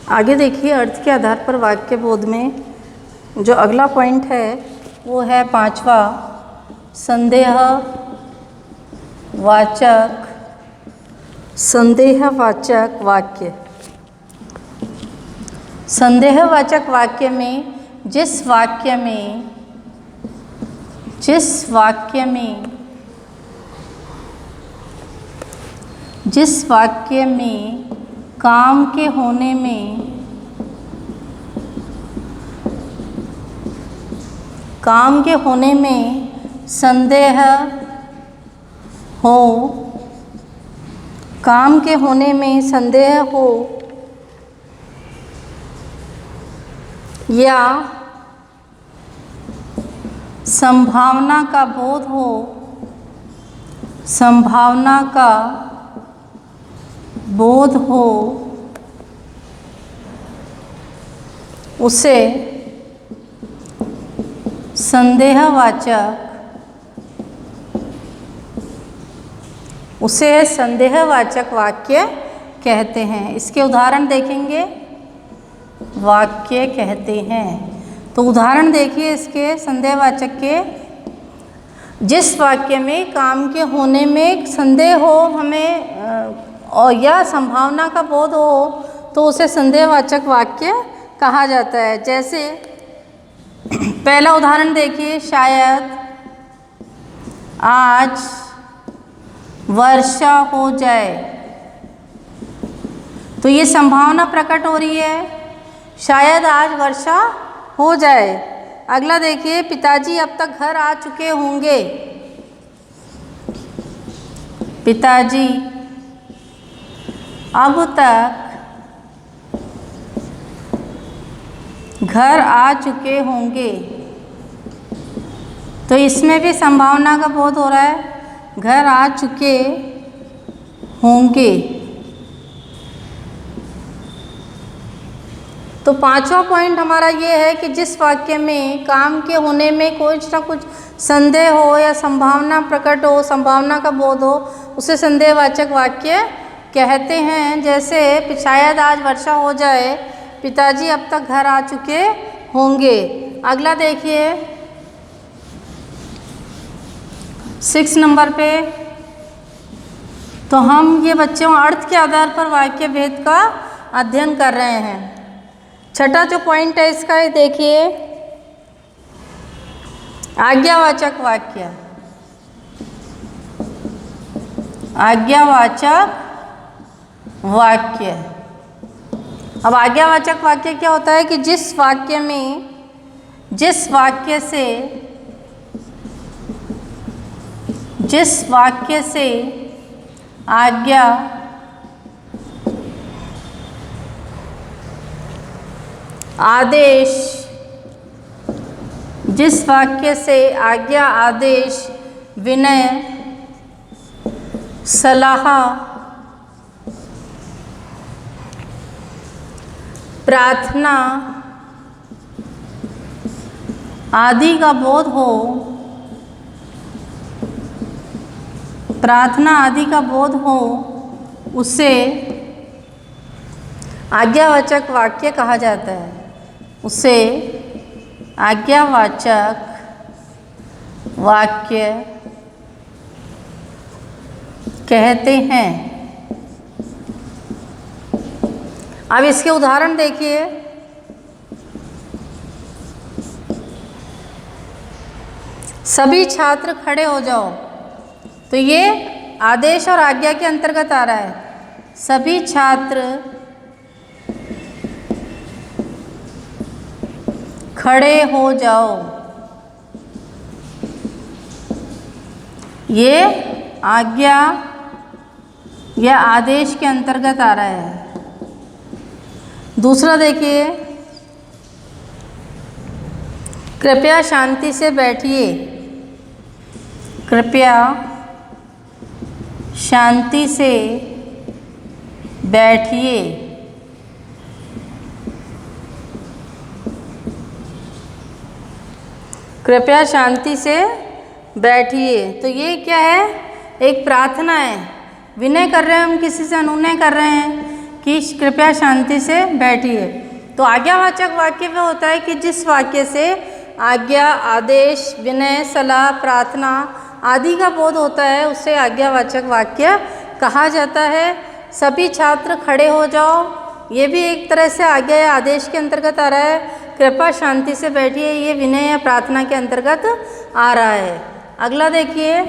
आगे देखिए, अर्थ के आधार पर वाक्य बोध में जो अगला पॉइंट है वो है 5वां, संदेहवाचक वाक्य। संदेहवाचक वाक्य में जिस वाक्य में काम के होने में संदेह हो या संभावना का बोध हो उसे संदेहवाचक वाक्य कहते हैं। इसके उदाहरण देखेंगे, वाक्य कहते हैं। तो उदाहरण देखिए इसके संदेहवाचक के। जिस वाक्य में काम के होने में संदेह हो हमें और या संभावना का बोध हो तो उसे संदेहवाचक वाक्य कहा जाता है। जैसे पहला उदाहरण देखिए, शायद आज वर्षा हो जाए। तो ये संभावना प्रकट हो रही है, शायद आज वर्षा हो जाए। अगला देखिए, पिताजी अब तक घर आ चुके होंगे। पिताजी अब तक घर आ चुके होंगे। तो इसमें भी संभावना का बोध हो रहा है, घर आ चुके होंगे। तो 5वां पॉइंट हमारा ये है कि जिस वाक्य में काम के होने में कुछ ना कुछ संदेह हो या संभावना प्रकट हो, संभावना का बोध हो, उसे संदेहवाचक वाक्य कहते हैं। जैसे शायद आज वर्षा हो जाए, पिताजी अब तक घर आ चुके होंगे। अगला देखिए 6 नंबर पे। तो हम ये बच्चों अर्थ के आधार पर वाक्य भेद का अध्ययन कर रहे हैं। छठा जो पॉइंट है इसका ये देखिए, आज्ञावाचक वाक्य। अब आज्ञावाचक वाक्य क्या होता है कि जिस वाक्य से आज्ञा आदेश विनय सलाह प्रार्थना आदि का बोध हो, उसे आज्ञावाचक वाक्य कहा जाता है। उसे आज्ञावाचक वाक्य कहते हैं। अब इसके उदाहरण देखिए, सभी छात्र खड़े हो जाओ। तो ये आदेश और आज्ञा के अंतर्गत आ रहा है। सभी छात्र खड़े हो जाओ, ये आज्ञा या आदेश के अंतर्गत आ रहा है। दूसरा देखिए, कृपया शांति से बैठिए। कृपया शांति से बैठिए। कृपया शांति से बैठिए। तो ये क्या है, एक प्रार्थना है। विनय कर रहे हैं हम, किसी से अनुनय कर रहे हैं कि कृपया शांति से बैठिए। तो आज्ञावाचक वाक्य में होता है कि जिस वाक्य से आज्ञा, आदेश, विनय, सलाह, प्रार्थना आदि का बोध होता है उसे आज्ञावाचक वाक्य कहा जाता है। सभी छात्र खड़े हो जाओ, ये भी एक तरह से आज्ञा या आदेश के अंतर्गत आ रहा है। कृपया शांति से बैठिए, ये विनय या प्रार्थना के अंतर्गत आ रहा है। अगला देखिए,